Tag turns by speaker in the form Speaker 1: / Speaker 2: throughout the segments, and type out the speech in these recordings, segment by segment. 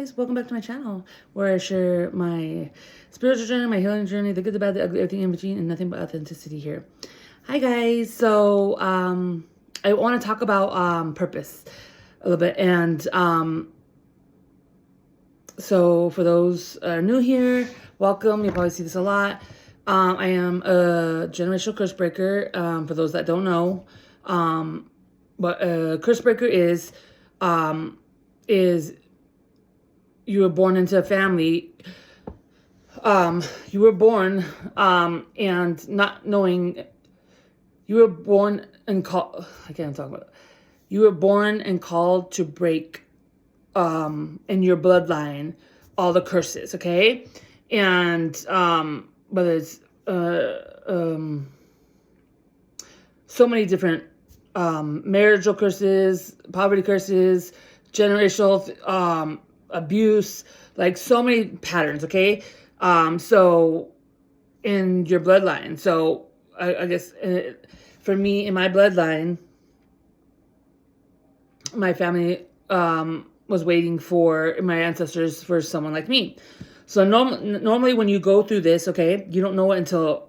Speaker 1: guys, welcome back to my channel where I share my spiritual journey, my healing journey, the good, the bad, the ugly, everything in between, and nothing but authenticity here. Hi guys, so I want to talk about purpose a little bit, and so for those new here, welcome. You'll probably see this a lot. I am a generational curse breaker. For those that don't know, what a curse breaker is you were born into a family. You were born and not knowing. You were born and called. I can't talk about it. You were born and called to break in your bloodline all the curses. Okay, and whether it's so many different marital curses, poverty curses, generational abuse, like so many patterns, okay? So in your bloodline. So I guess for me, in my bloodline, my family was waiting for my ancestors for someone like me. So normally when you go through this, okay, you don't know it until,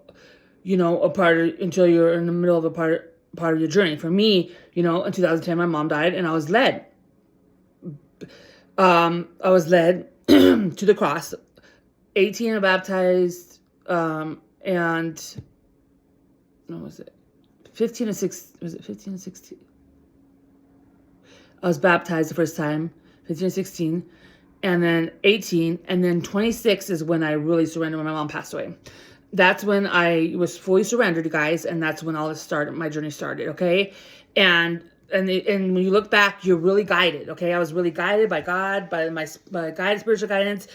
Speaker 1: until you're in the middle of a part of your journey. For me, in 2010, my mom died and I was led. to the cross. 18, I baptized, and what was it? 15 and 16. Was it 15 and 16? I was baptized the first time, 15 and 16, and then 18, and then 26 is when I really surrendered when my mom passed away. That's when I was fully surrendered, guys, and that's when all this started. My journey started, okay? And when you look back, you're really guided, okay? I was really guided by God, by my guided spiritual guidance.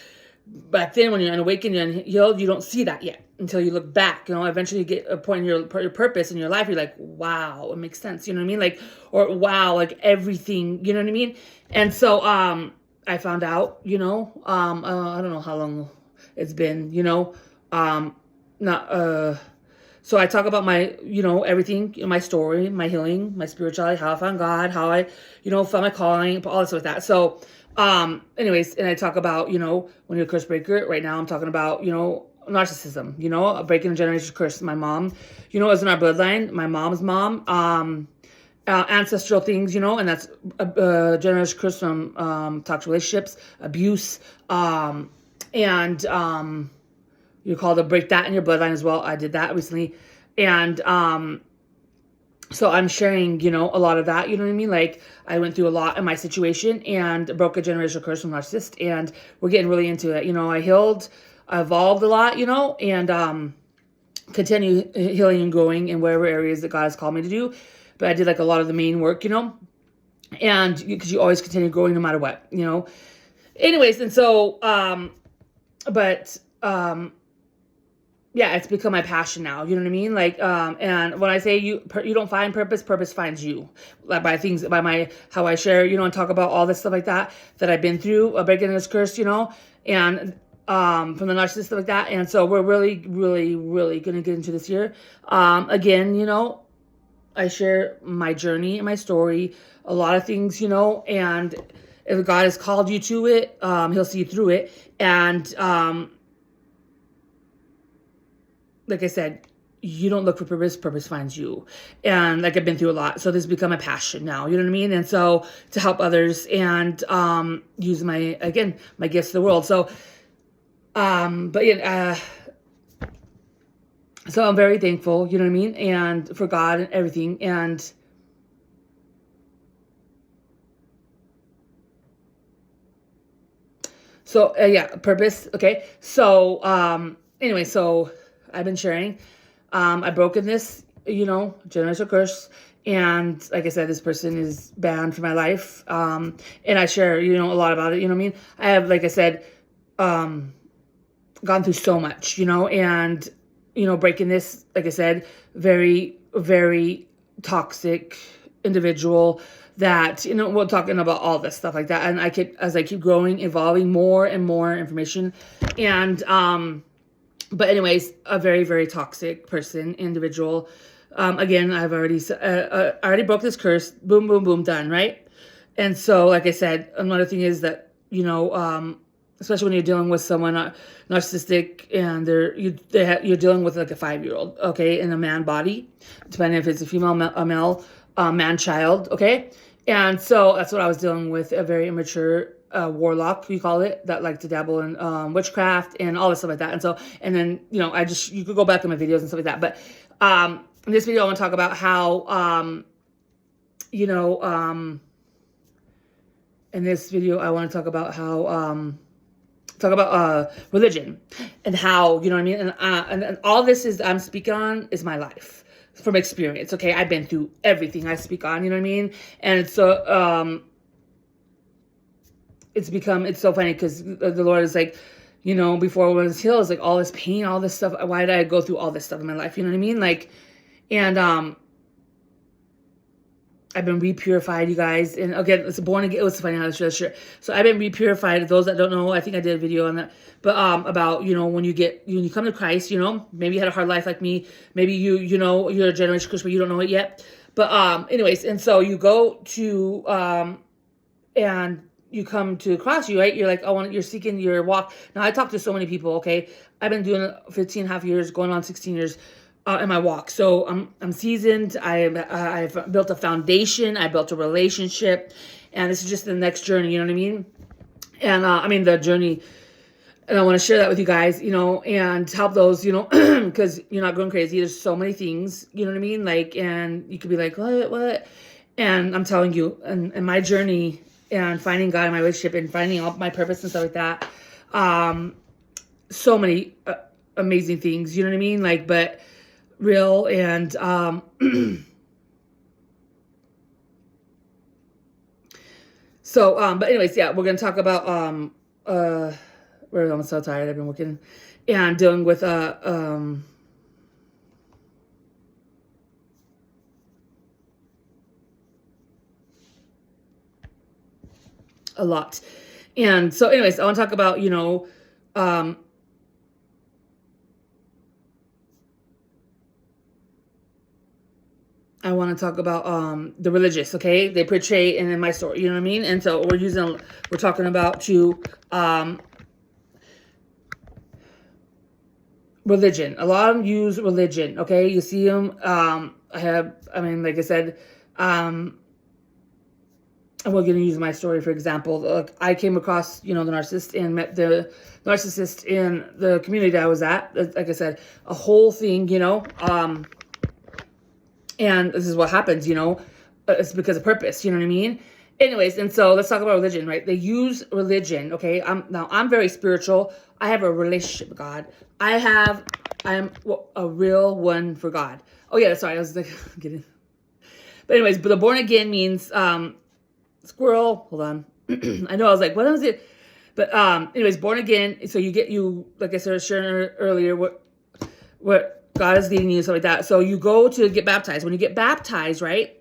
Speaker 1: Back then, when you're unawakened, you're unhealed, you don't see that yet until you look back. Eventually you get a point in your purpose in your life. You're like, wow, it makes sense. You know what I mean? Like, or wow, like everything. You know what I mean? And so, I found out. I don't know how long it's been. So I talk about my, everything, my story, my healing, my spirituality, how I found God, how I, found my calling, all this with that. So, anyways, and I talk about, when you're a curse breaker. Right now I'm talking about, narcissism, breaking a generational curse. My mom, is in our bloodline, my mom's mom, ancestral things, and that's a generational curse from toxic relationships, abuse, and you're called to break that in your bloodline as well. I did that recently. And so I'm sharing, a lot of that, you know what I mean? Like, I went through a lot in my situation and broke a generational curse from narcissist, and we're getting really into it. I healed, I evolved a lot, and continue healing and growing in whatever areas that God has called me to do. But I did like a lot of the main work, and because you always continue growing no matter what, Anyways, and so, yeah, it's become my passion now. You know what I mean? Like, and when I say you don't find purpose, purpose finds you. Like by how I share, and talk about all this stuff like that I've been through, breaking this curse, and from the narcissist, stuff like that. And so we're really, really, really gonna get into this year. Again, I share my journey and my story, a lot of things, and if God has called you to it, He'll see you through it, and like I said, you don't look for purpose, purpose finds you. And like I've been through a lot. So this has become a passion now, you know what I mean? And so to help others and use my gifts to the world. So, but yeah, so I'm very thankful, you know what I mean? And for God and everything. And so, yeah, purpose. Okay. So, anyway, so I've been sharing. I've broken this, generational curse. And like I said, this person is banned from my life. And I share, a lot about it, you know what I mean? I have, like I said, gone through so much, and, breaking this, like I said, very, very toxic individual that, we're talking about all this stuff like that. And as I keep growing, evolving more and more information. And, but anyways, a very, very toxic person, individual. Again, I already broke this curse. Boom, boom, boom, done, right? And so, like I said, another thing is that especially when you're dealing with someone narcissistic and you're dealing with like a 5-year-old, okay, in a man body, depending if it's a female, a male, man child, okay. And so that's what I was dealing with, a very immature warlock, we call it, that like to dabble in witchcraft and all this stuff like that. And so, and then, you could go back in my videos and stuff like that. But in this video, I want to talk about how, in this video, I want to talk about how, religion and how, you know what I mean? And all this is I'm speaking on is my life from experience. Okay. I've been through everything I speak on, you know what I mean? And so, it's so funny because the Lord is like, before I was healed, it's like all this pain, all this stuff. Why did I go through all this stuff in my life? You know what I mean? Like, and, I've been re-purified, you guys. And again, it's born again. It was funny how to share. So I've been re-purified. Those that don't know, I think I did a video on that. But about, when you come to Christ, maybe you had a hard life like me. Maybe you're a generation Christian, but you don't know it yet. But anyways, and so you go to and you come to the cross, right? You're like, you're seeking your walk. Now I talk to so many people, okay? I've been doing it 15 and a half years, going on 16 years. In my walk. So I'm seasoned. I've built a foundation. I built a relationship, and this is just the next journey. You know what I mean? And the journey, and I want to share that with you guys. And help those. Because you're not going crazy. There's so many things. You know what I mean? Like, and you could be like, what? And I'm telling you, and my journey and finding God in my relationship and finding all my purpose and stuff like that. So many amazing things. You know what I mean? Like, but real and so but anyways, yeah, we're gonna talk about I'm so tired. I've been working and dealing with a lot. And so anyways, I want to talk about I want to talk about the religious, okay? They portray in my story, you know what I mean? And so we're talking about religion. A lot of them use religion, okay? You see them. Like I said, we're going to use my story for example. Look, I came across, the narcissist and met the narcissist in the community that I was at. Like I said, a whole thing, and this is what happens, it's because of purpose, you know what I mean? Anyways, and so let's talk about religion, right? They use religion, okay? I'm very spiritual. I have a relationship with God. I am a real one for God. Oh yeah, sorry, I was like, getting. But anyways, but the born again means, squirrel, hold on. I know, I was like, what is it? But anyways, born again, so like I started sharing earlier, what God is leading you and stuff like that. So you go to get baptized. When you get baptized, right?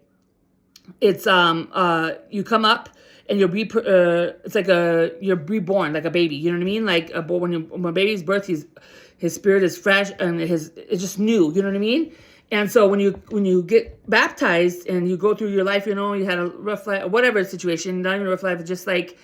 Speaker 1: It's you come up and it's like you're reborn like a baby. You know what I mean? Like when a baby's birth, his spirit is fresh and it's just new. You know what I mean? And so when you get baptized and you go through your life, you had a rough life, whatever situation, not even a rough life, just like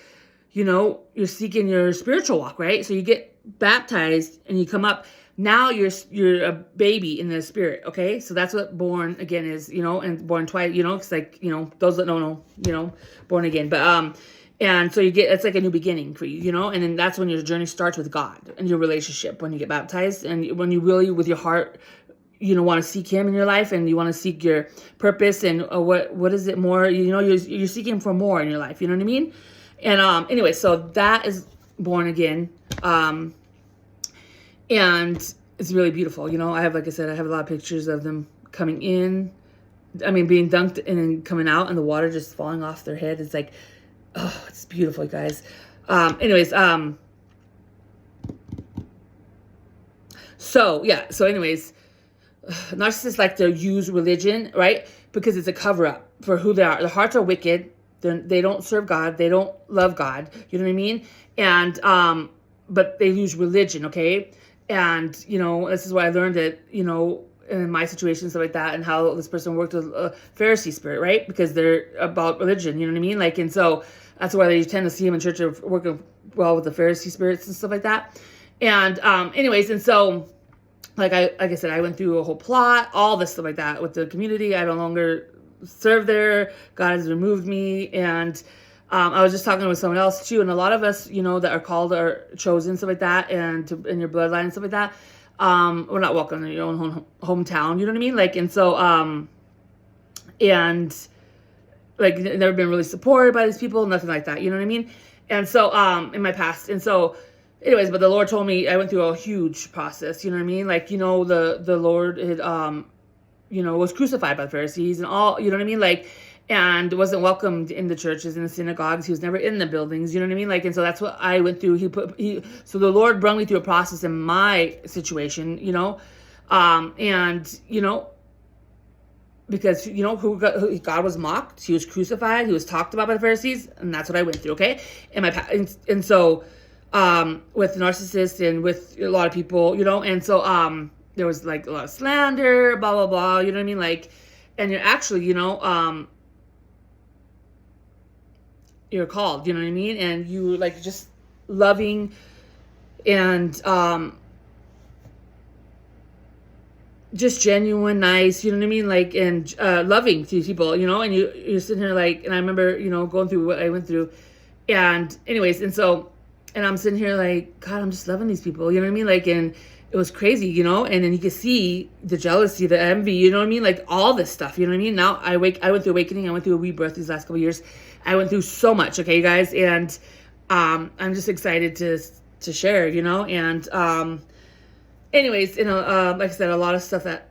Speaker 1: you're seeking your spiritual walk, right? So you get baptized and you come up. Now you're a baby in the spirit, okay? So that's what born again is, and born twice, it's like, those that don't know, born again. But and so it's like a new beginning for you, and then that's when your journey starts with God and your relationship when you get baptized and when you really with your heart, want to seek Him in your life and you want to seek your purpose and what is it more, you're seeking for more in your life, you know what I mean? And anyway, so that is born again. And it's really beautiful. I have, like I said, I have a lot of pictures of them coming in. Being dunked and then coming out and the water just falling off their head. It's like, oh, it's beautiful, you guys. Anyways, so yeah. So anyways, narcissists like to use religion, right? Because it's a cover up for who they are. Their hearts are wicked. They don't serve God. They don't love God. You know what I mean? And, but they use religion, okay? And, this is why I learned that, in my situation, stuff like that, and how this person worked with a Pharisee spirit, right? Because they're about religion, you know what I mean? Like, and so that's why they tend to see him in church of working well with the Pharisee spirits and stuff like that. And anyways, and so like I said, I went through a whole plot, all this stuff like that with the community. I no longer serve there. God has removed me, and I was just talking with someone else too, and a lot of us, that are called are chosen, stuff like that, and in your bloodline and stuff like that. We're not welcome in your own hometown, you know what I mean? Like, and so, and like never been really supported by these people, nothing like that, you know what I mean? And so, in my past, and so, anyways, but the Lord told me I went through a huge process, you know what I mean? Like, the Lord had, was crucified by the Pharisees and all, you know what I mean? Like, and wasn't welcomed in the churches, in the synagogues. He was never in the buildings, you know what I mean? Like, and so that's what I went through. So the Lord brought me through a process in my situation, and, because, God was mocked, he was crucified, he was talked about by the Pharisees, and that's what I went through, okay? And so, with narcissists and with a lot of people, and so, there was like a lot of slander, blah, blah, blah, you know what I mean? Like, and you're actually, you're called, you know what I mean? And you like just loving and just genuine, nice, you know what I mean? Like, and loving to people, and you're sitting here like, and I remember, going through what I went through. And anyways, and so, and I'm sitting here like, God, I'm just loving these people, you know what I mean? Like, and it was crazy, and then you could see the jealousy, the envy, you know what I mean? Like all this stuff, you know what I mean? Now I went through awakening, I went through a rebirth these last couple of years. I went through so much, okay, guys, and I'm just excited to share, and anyways, like I said, a lot of stuff that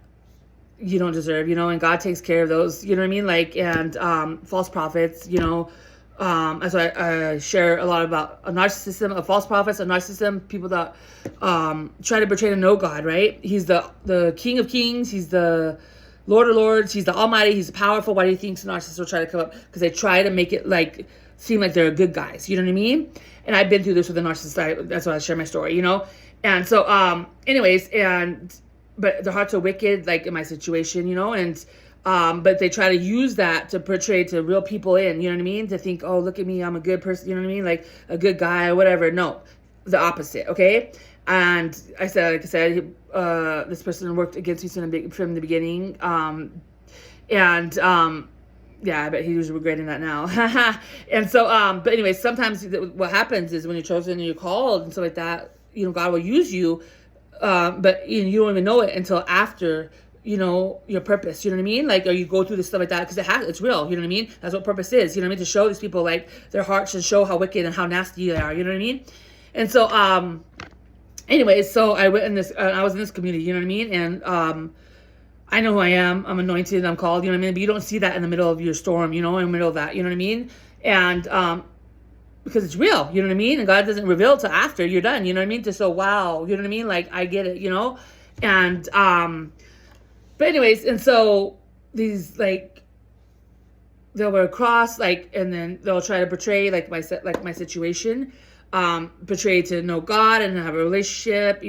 Speaker 1: you don't deserve, and God takes care of those, you know what I mean? Like, and false prophets, that's why I share a lot about a narcissism, a false prophets, a narcissism, people that try to betray to know God, right? He's the King of Kings, he's the Lord of Lords, he's the Almighty, he's powerful. Why do you think narcissists will try to come up? Because they try to make it like seem like they're good guys, you know what I mean? And I've been through this with a narcissist. That's why I share my story, And so, anyways, but their hearts are wicked, like in my situation, and but they try to use that to portray to real people you know what I mean? To think, oh, look at me, I'm a good person, you know what I mean? Like a good guy or whatever. No, the opposite, okay? And like I said, this person worked against me from the beginning. Yeah, I bet he was regretting that now. And so, but anyway, sometimes what happens is when you're chosen and you're called and stuff like that, God will use you, but you don't even know it until after, your purpose, you know what I mean? Like, or you go through this stuff like that, because it's real, you know what I mean? That's what purpose is, you know what I mean? To show these people, like, their hearts and show how wicked and how nasty they are, you know what I mean? And so, anyways, so I went in this, I was in this community, you know what I mean? And, I know who I am. I'm anointed. I'm called. You know what I mean? But you don't see that in the middle of your storm. In the middle of that. You know what I mean? And because it's real. You know what I mean? And God doesn't reveal it till after you're done. You know what I mean? To so wow. You know what I mean? Like I get it. And but anyways, and so these like they'll wear a cross, like, and then they'll try to portray like my situation. Portray to know God and have a relationship,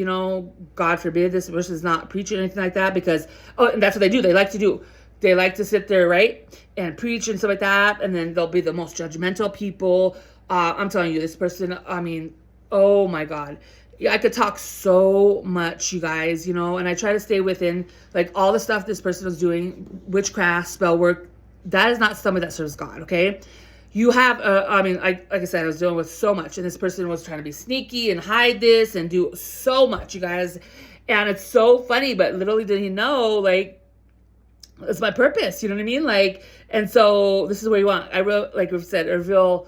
Speaker 1: God forbid this person's not preaching or anything like that, because, and that's what they do. They like to sit there, right, and preach and stuff like that, and then they'll be the most judgmental people. I'm telling you, this person, I mean, oh my God. I could talk so much, you guys, and I try to stay within, like, all the stuff this person was doing, witchcraft, spell work. That is not somebody that serves God, okay? You have, like I said, I was dealing with so much, and this person was trying to be sneaky and hide this and do so much, you guys. And it's so funny, but little did he know, like, it's my purpose, you know what I mean? Like, and so this is what you want. I wrote, like we've said, reveal,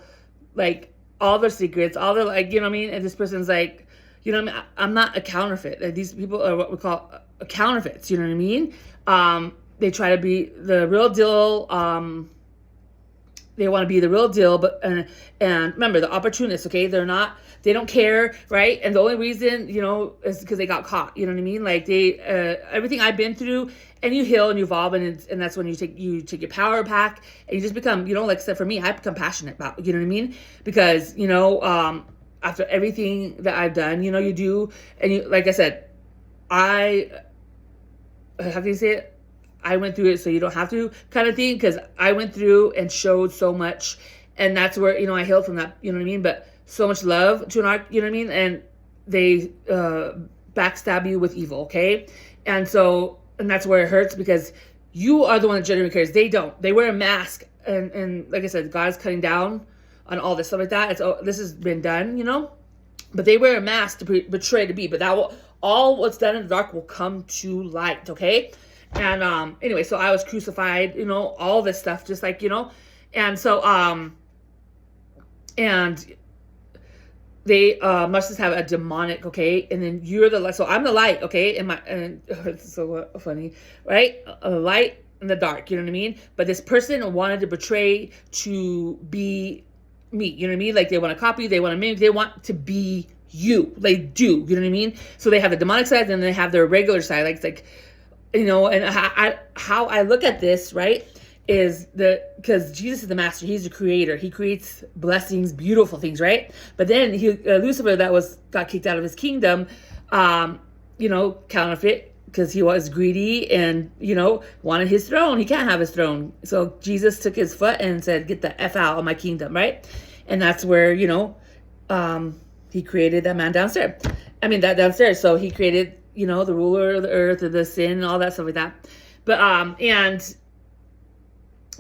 Speaker 1: like, all their secrets, all their, like, you know what I mean? And this person's like, you know what I mean? I'm not a counterfeit. Like, these people are what we call counterfeits, you know what I mean? They try to be the real deal, they want to be the real deal, but and remember, the opportunists, okay? They don't care, right? And the only reason, is because they got caught. You know what I mean? Like everything I've been through, and you heal and you evolve, and that's when you take your power back, and you just become, like I said, for me, I become passionate about, you know what I mean? Because after everything that I've done, you do, and you, like I said, how can you say it? I went through it so you don't have to kind of thing, because I went through and showed so much, and that's where, I healed from that, you know what I mean? But so much love to an arc, you know what I mean? And they backstab you with evil, okay? And that's where it hurts, because you are the one that genuinely cares. They don't. They wear a mask, and like I said, God's cutting down on all this stuff like that. This has been done, but they wear a mask to betray to be. But all what's done in the dark will come to light, okay? And anyway, so I was crucified, all this stuff, just like, and so and they must just have a demonic, okay? And then you're the light. So I'm the light, okay? And it's so funny, right? A light in the dark, you know what I mean? But this person wanted to betray to be me, you know what I mean? Like, they want to copy, they want to mimic, they want to be you. They do, you know what I mean? So they have the demonic side, and they have their regular side, like and how I look at this, right, is because Jesus is the master, he's the creator, he creates blessings, beautiful things, right? But then Lucifer, that got kicked out of his kingdom, counterfeit, because he was greedy and wanted his throne. He can't have his throne. So Jesus took his foot and said, "Get the F out of my kingdom," right? And that's where he created that man downstairs. That downstairs. So he created the ruler of the earth, or the sin, and all that stuff like that.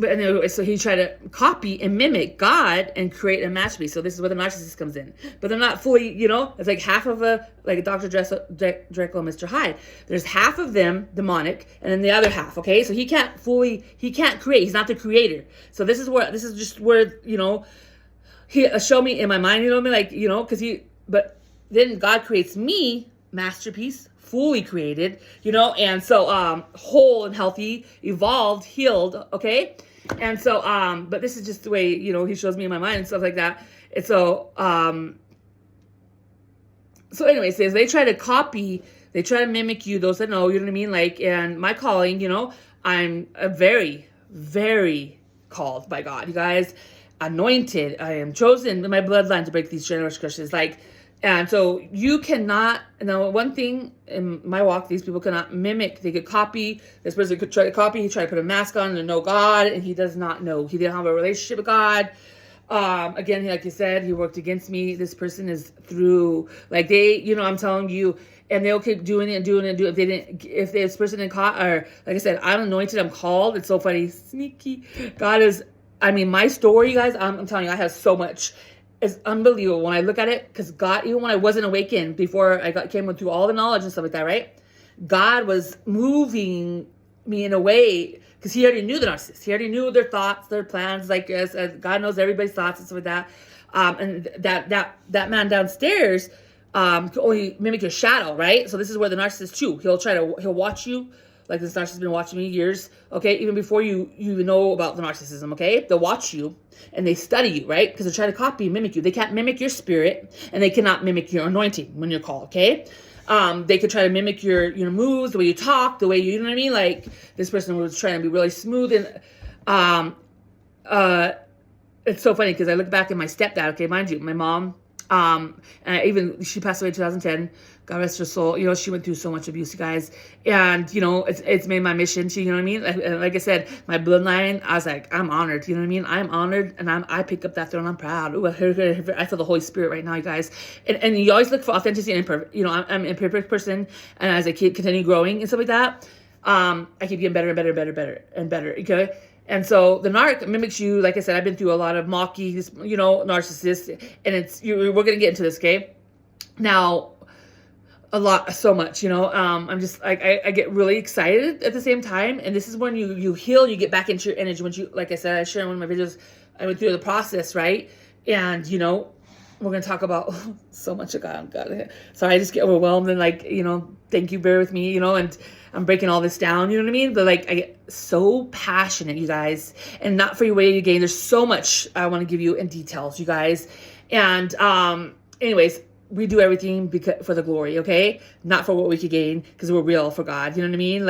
Speaker 1: But anyway, so he tried to copy and mimic God and create a masterpiece. So this is where the narcissist comes in. But they're not fully, it's like half of like a Dr. Jekyll and Mr. Hyde. There's half of them demonic, and then the other half, okay? So he can't create. He's not the creator. So this is just where, he show me in my mind, but then God creates me, masterpiece, fully created, and so whole and healthy, evolved, healed, okay? And so but this is just the way, he shows me in my mind and stuff like that. And so anyways, they try to copy, they try to mimic you, those that know, you know what I mean? Like, and my calling, I'm a very, very called by God, you guys, anointed. I am chosen in my bloodline to break these generational curses, and so you cannot, one thing in my walk, these people cannot mimic. They could copy. This person could try to copy. He tried to put a mask on and know God, and he does not know. He didn't have a relationship with God. Again, like you said, he worked against me. This person is through, like I'm telling you, and they'll keep doing it. If this person didn't call, or like I said, I'm anointed, I'm called. It's so funny. Sneaky. God is, my story, you guys, I'm telling you, I have so much. It's unbelievable when I look at it, because God, even when I wasn't awakened, before I came through all the knowledge and stuff like that, right? God was moving me in a way, because he already knew the narcissist. He already knew their thoughts, their plans, like God knows everybody's thoughts and stuff like that. And that man downstairs can only mimic your shadow, right? So this is where the narcissist too. He'll watch you. Like, this narcissist has been watching me years, okay? Even before you know about the narcissism, okay? They'll watch you, and they study you, right? Because they're trying to copy and mimic you. They can't mimic your spirit, and they cannot mimic your anointing when you're called, okay? They could try to mimic your moves, the way you talk, the way you know what I mean? Like, this person was trying to be really smooth, and it's so funny, because I look back at my stepdad, okay? Mind you, my mom, and she passed away in 2010. God rest her soul. She went through so much abuse, you guys. And, it's made my mission. You know what I mean? Like I said, my bloodline, I was like, I'm honored. You know what I mean? I'm honored, and I pick up that throne. I'm proud. Ooh, I feel the Holy Spirit right now, you guys. And you always look for authenticity and imperfect. I'm an imperfect person. And as I continue growing and stuff like that, I keep getting better and better and better, and better. Okay? And so the narc mimics you. Like I said, I've been through a lot of mocking, narcissists. And we're going to get into this, okay? Now, so much, I'm just like, I get really excited at the same time. And this is when you heal, you get back into your energy. Once you, like I said, I shared in one of my videos, I went through the process, right? And, we're going to talk about so much of God. So I just get overwhelmed and thank you, bear with me, and I'm breaking all this down, you know what I mean? But I get so passionate, you guys, and not for your way to gain. There's so much I want to give you in details, you guys. And, anyways, we do everything for the glory, okay? Not for what we could gain, because we're real for God, you know what I mean?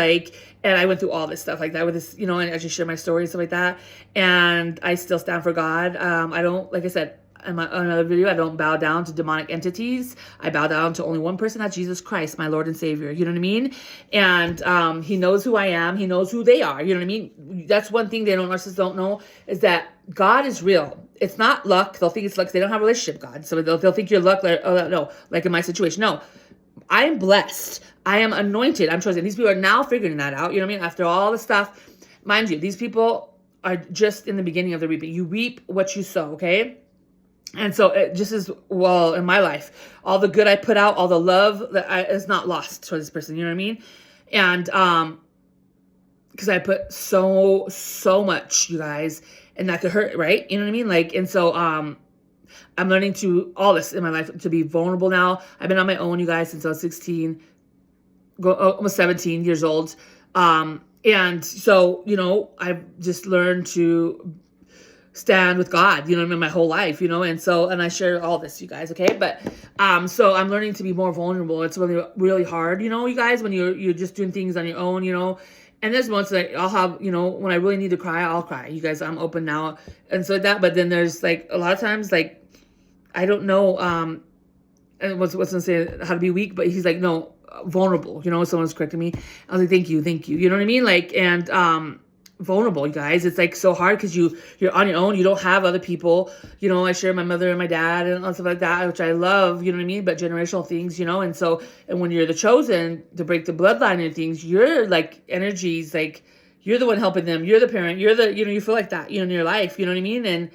Speaker 1: And I went through all this stuff like that with this, and I just share my story and stuff like that. And I still stand for God. I don't, like I said, in another video, I don't bow down to demonic entities. I bow down to only one person, that's Jesus Christ, my Lord and Savior. You know what I mean? And he knows who I am. He knows who they are. You know what I mean? That's one thing narcissists don't know, is that God is real. It's not luck. They'll think it's luck. They don't have a relationship with God. So they'll think you're luck. Like, oh, no, like in my situation. No, I am blessed. I am anointed. I'm chosen. These people are now figuring that out. You know what I mean? After all the stuff, mind you, these people are just in the beginning of the reaping. You reap what you sow, okay? And so it just is, well, in my life, all the good I put out, all the love that is not lost for this person. You know what I mean? And because I put so much, you guys, and that could hurt, right? You know what I mean? Like, and so I'm learning to all this in my life to be vulnerable now. I've been on my own, you guys, since I was 16, almost 17 years old. And so, you know, I've just learned to stand with God, you know what I mean, my whole life, you know, and I share all this, you guys, okay? But, so I'm learning to be more vulnerable. It's really, really hard, you know, you guys, when you're just doing things on your own, you know, and there's moments that I'll have, you know, when I really need to cry, I'll cry. You guys, I'm open now. And so that, but then there's like, a lot of times, like, I don't know, and what's gonna say how to be weak, but he's like, no, vulnerable, you know, someone's correcting me. I was like, thank you. You know what I mean? Like, and, vulnerable, you guys. It's like so hard because you're on your own. You don't have other people. You know, I share my mother and my dad and stuff like that, which I love, you know what I mean? But generational things, you know, and so, and when you're the chosen to break the bloodline and things, you're like energies, like you're the one helping them. You're the parent. You're the, you know, you feel like that, you know, in your life, you know what I mean? And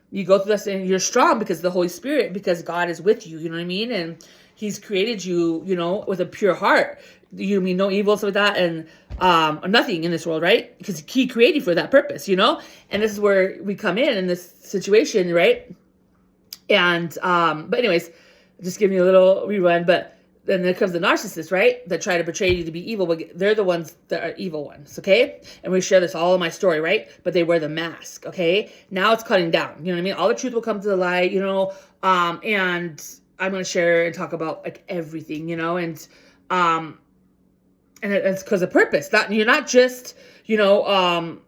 Speaker 1: you go through this and you're strong because of the Holy Spirit, because God is with you, you know what I mean? And he's created you, you know, with a pure heart. You mean no evil, stuff like that, and nothing in this world, right? Because he created you for that purpose, you know? And this is where we come in this situation, right? And, but anyways, just give me a little rerun, but then there comes the narcissist, right? That try to portray you to be evil, but they're the ones that are evil ones, okay? And we share this all in my story, right? But they wear the mask, okay? Now it's cutting down, you know what I mean? All the truth will come to the light, you know? And I'm going to share and talk about like everything, you know? And it's because of purpose. That you're not just, you know,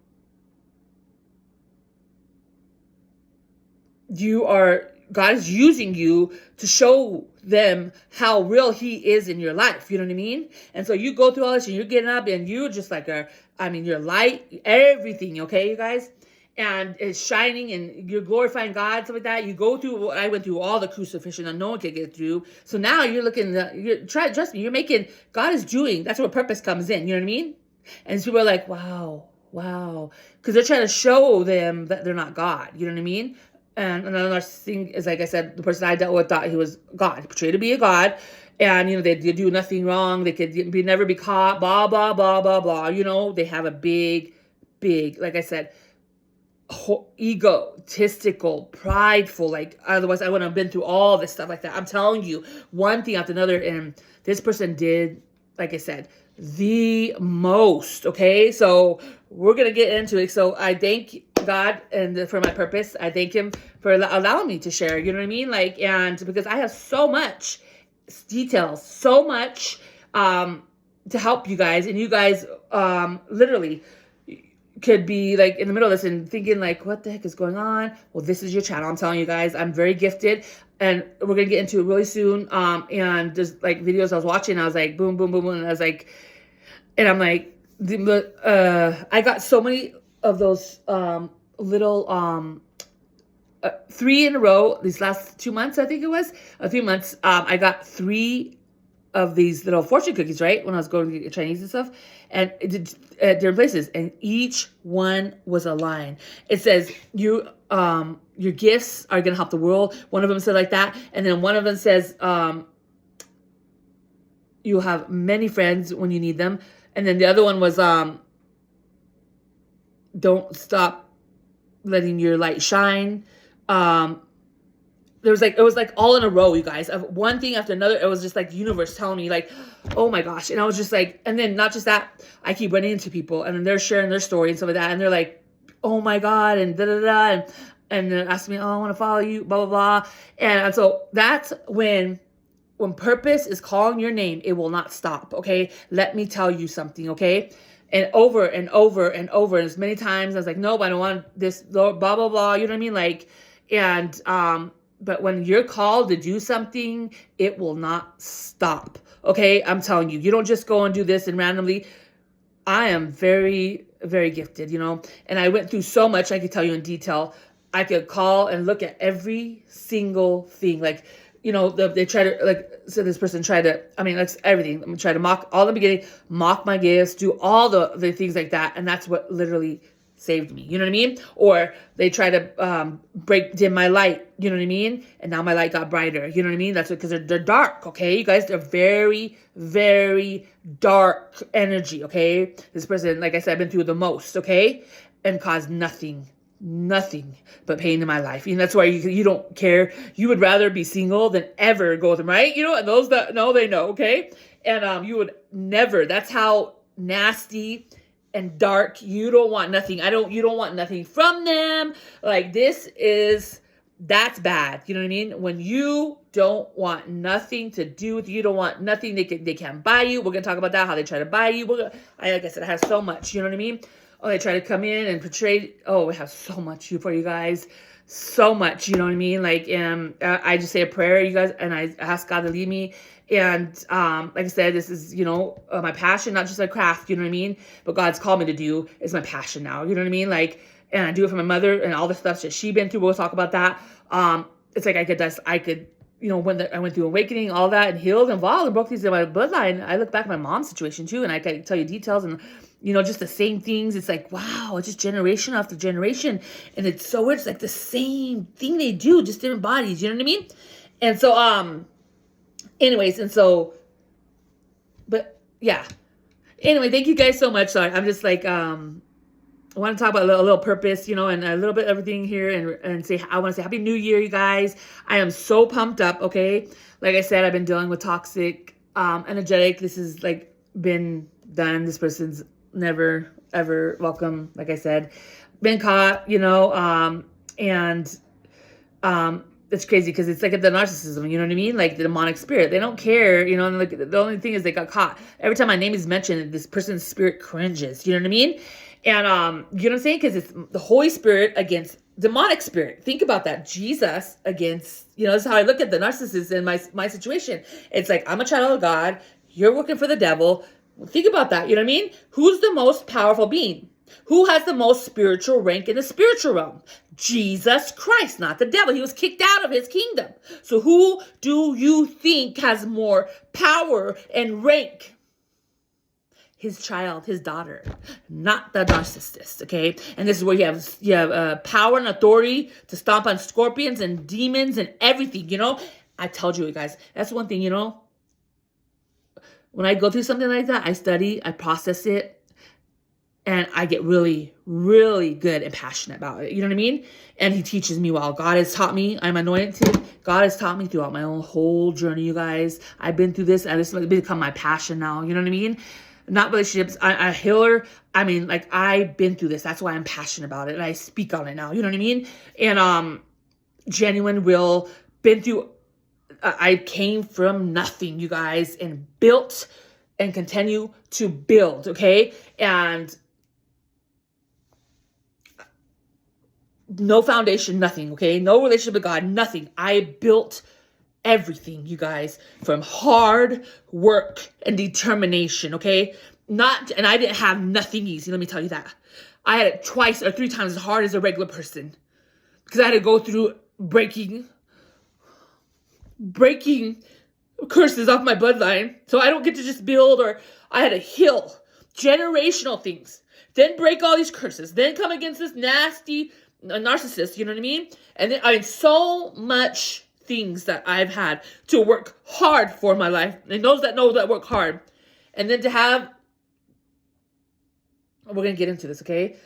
Speaker 1: God is using you to show them how real he is in your life. You know what I mean? And so you go through all this and you're getting up and you just like you're light, everything, okay, you guys? And it's shining and you're glorifying God, stuff like that. You go through what I went through, all the crucifixion that no one could get through. So now you're looking, trust me, you're making, God is doing, that's where purpose comes in. You know what I mean? And people are like, wow. Because they're trying to show them that they're not God. You know what I mean? And another thing is, like I said, the person I dealt with thought he was God. He portrayed to be a God. And, you know, they do nothing wrong. They could never be caught, blah, blah, blah, blah, blah. You know, they have a big, like I said, egotistical, prideful, like otherwise I wouldn't have been through all this stuff like that. I'm telling you, one thing after another, and this person did, like I said, the most, okay? So we're going to get into it. So I thank God and for my purpose. I thank him for allowing me to share, you know what I mean? Like, and because I have so much details, so much to help you guys, and you guys literally could be like in the middle of this and thinking like, what the heck is going on? Well, this is your channel. I'm telling you guys, I'm very gifted, and we're going to get into it really soon. And there's like videos I was watching, I was like, boom, boom, boom, boom. And I was like, and I'm like, I got so many of those little 3 in a row, these last 2 months, I think it was, 3 months. I got 3 of these little fortune cookies, right? When I was going to get Chinese and stuff, and it did at different places, and each one was a line. It says, your gifts are going to help the world. One of them said like that. And then one of them says, you'll have many friends when you need them. And then the other one was, don't stop letting your light shine. It was like all in a row, you guys, of one thing after another. It was just like the universe telling me like, oh my gosh. And I was just like, and then not just that, I keep running into people and then they're sharing their story and stuff like that. And they're like, oh my God, and da-da-da. And they're asking me, oh, I want to follow you, blah, blah, blah. And so that's when purpose is calling your name, it will not stop, okay? Let me tell you something, okay? And over and over and over, and as many times I was like, nope, I don't want this, blah, blah, blah, you know what I mean? Like, and but when you're called to do something, it will not stop. Okay, I'm telling you, you don't just go and do this and randomly. I am very, very gifted, and I went through so much. I could tell you in detail. I could call and look at every single thing. Like, they try to, like, so this person tried to, like everything. I'm going to try to mock all the beginning, mock my gifts, do all the things like that. And that's what literally saved me. You know what I mean? Or they try to dim my light. You know what I mean? And now my light got brighter. You know what I mean? That's because they're dark. Okay, you guys, they're very, very dark energy. Okay, this person, like I said, I've been through the most. Okay, and caused nothing but pain in my life. And that's why you don't care. You would rather be single than ever go with them, right? And those that know, they know. Okay, and you would never. That's how nasty and dark. You don't want nothing. You don't want nothing from them. Like, that's bad. You know what I mean? When you don't want nothing to do with you, don't want nothing, they can't buy you. We're going to talk about that, how they try to buy you. Like I said, I have so much, you know what I mean? Oh, they try to come in and portray. Oh, we have so much for you guys. So much, you know what I mean? Like, I just say a prayer, you guys, and I ask God to lead me. And like I said, this is, my passion, not just a craft, you know what I mean? But God's called me to do is my passion now, you know what I mean? Like, and I do it for my mother and all the stuff that she's been through. We'll talk about that. It's like I could, when I went through awakening, all that, and healed and evolved and broke these in my bloodline. I look back at my mom's situation too, and I can tell you details and, just the same things. It's like, wow, it's just generation after generation. And it's so weird. It's like the same thing they do, just different bodies. You know what I mean? And so, anyways, but yeah. Anyway, thank you guys so much. Sorry, I'm just like, I want to talk about a little purpose, and a little bit of everything here, and I want to say Happy New Year, you guys. I am so pumped up, okay? Like I said, I've been dealing with toxic, energetic. This has, like, been done. This person's never, ever welcome, like I said. Been caught, and it's crazy because it's like the narcissism, you know what I mean? Like the demonic spirit. They don't care, and like the only thing is they got caught. Every time my name is mentioned, this person's spirit cringes, you know what I mean? And you know what I'm saying? Because it's the Holy Spirit against demonic spirit. Think about that. Jesus against, this is how I look at the narcissist in my situation. It's like, I'm a child of God. You're working for the devil. Think about that. You know what I mean? Who's the most powerful being? Who has the most spiritual rank in the spiritual realm? Jesus Christ, not the devil. He was kicked out of his kingdom. So who do you think has more power and rank? His child, his daughter, not the narcissist, okay? And this is where you have power and authority to stomp on scorpions and demons and everything, I told you guys, that's one thing, when I go through something like that, I study, I process it, and I get really, really good and passionate about it. You know what I mean? And he teaches me well. God has taught me. I'm anointed. God has taught me throughout my whole journey, you guys. I've been through this, and this has become my passion now. You know what I mean? Not relationships. I'm a healer. Like, I've been through this. That's why I'm passionate about it, and I speak on it now. You know what I mean? And genuine, real, been through. I came from nothing, you guys, and built and continue to build. Okay, and no foundation, nothing. Okay, no relationship with God, nothing. I built everything, you guys, from hard work and determination, okay? And I didn't have nothing easy, let me tell you that. I had it twice or three times as hard as a regular person because I had to go through breaking curses off my bloodline. So I don't get to just build, or I had to heal generational things, then break all these curses, then come against this nasty narcissist, you know what I mean? And then, so much things that I've had to work hard for my life, and those that know that work hard, and then to have, we're gonna get into this, okay?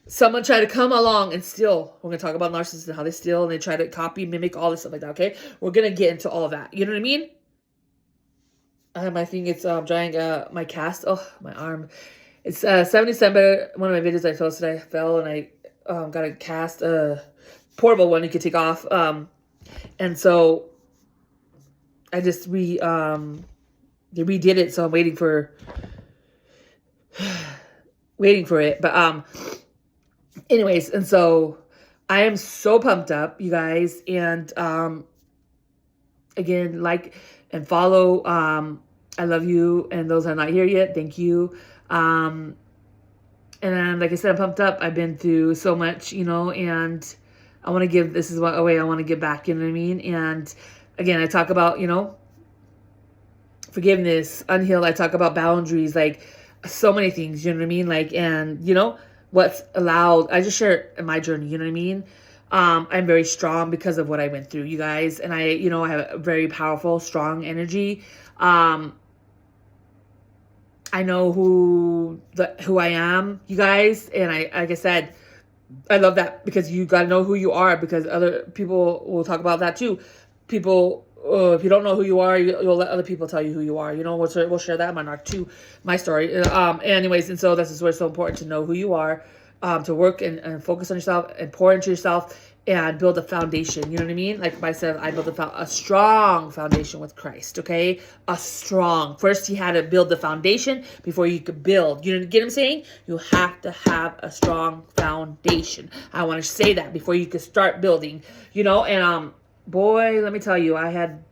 Speaker 1: Someone tried to come along and steal. We're gonna talk about narcissists and how they steal and they try to copy, mimic, all this stuff like that, okay? We're gonna get into all of that. You know what I mean? I think it's drying my cast. Oh, my arm. It's 7 December. One of my videos I posted, I fell and I got a cast. Portable one you could take off, and so I just redid it, so I'm waiting for it, but anyways, and so I am so pumped up, you guys. And again, like and follow. I love you. And those are not here yet, thank you. And then, like I said, I'm pumped up. I've been through so much, and I want to give, this is what a way I want to give back, you know what I mean? And again, I talk about, forgiveness, unhealed. I talk about boundaries, like so many things, you know what I mean? Like, and what's allowed. I just share my journey, you know what I mean? I'm very strong because of what I went through, you guys. And I have a very powerful, strong energy. I know who I am, you guys. And like I said, I love that, because you got to know who you are, because other people will talk about that too. People, if you don't know who you are, you'll let other people tell you who you are. We'll share that in my narc too, my story. Anyways, and so this is why it's so important to know who you are, to work and focus on yourself and pour into yourself and build a foundation. You know what I mean? Like I said, I built a strong foundation with Christ, okay? First you had to build the foundation before you could build. You get what I'm saying? You have to have a strong foundation. I want to say that before you could start building, and boy, let me tell you, I had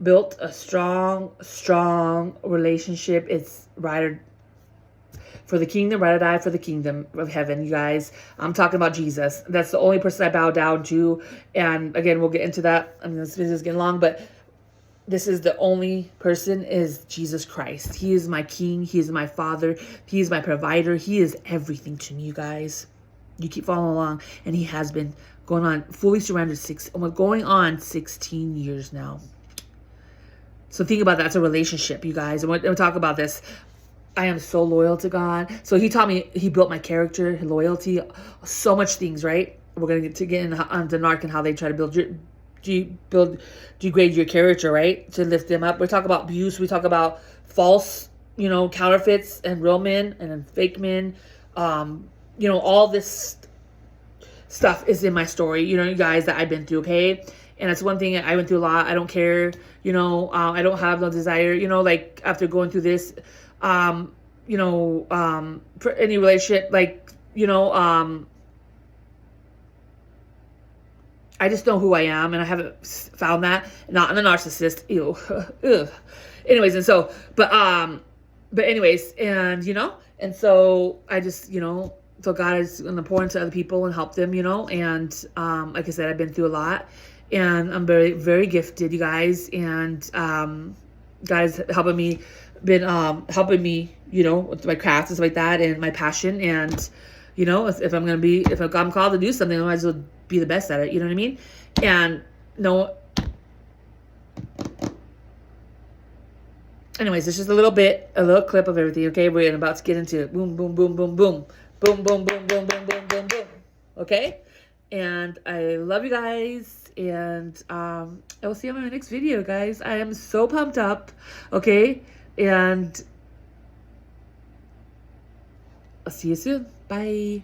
Speaker 1: built a strong relationship. It's right for the kingdom, ride or die for the kingdom of heaven, you guys. I'm talking about Jesus. That's the only person I bow down to. And again, we'll get into that. I mean, this video is getting long, but this is the only person, is Jesus Christ. He is my king. He is my father. He is my provider. He is everything to me, you guys. You keep following along. And he has been going on, fully surrendered, going on 16 years now. So think about that. It's a relationship, you guys. And we'll talk about this. I am so loyal to God. So he taught me, he built my character, loyalty, so much things, right? We're going to get into narc and how they try to degrade your character, right? To lift them up. We talk about abuse. We talk about false, counterfeits and real men and then fake men. All this stuff is in my story, you guys, that I've been through, okay? And it's one thing I went through a lot. I don't care, I don't have no desire, like after going through this, for any relationship, like, I just know who I am, and I haven't found that. Not in a narcissist. Ew. Ugh. Anyways, and so, but anyways, and and so I just, so God is going to pour into other people and help them, and like I said, I've been through a lot, and I'm very, very gifted, you guys, and God is helping me, with my craft and stuff like that, and my passion, and if I'm called to do something, I might as well be the best at it. You know what I mean? And anyways, it's just a little clip of everything. Okay, we're about to get into it. Boom, boom, boom, boom, boom, boom, boom, boom, boom, boom, boom, boom, boom. Okay, and I love you guys, and I will see you in my next video, guys. I am so pumped up. Okay, and I'll see you soon. Bye.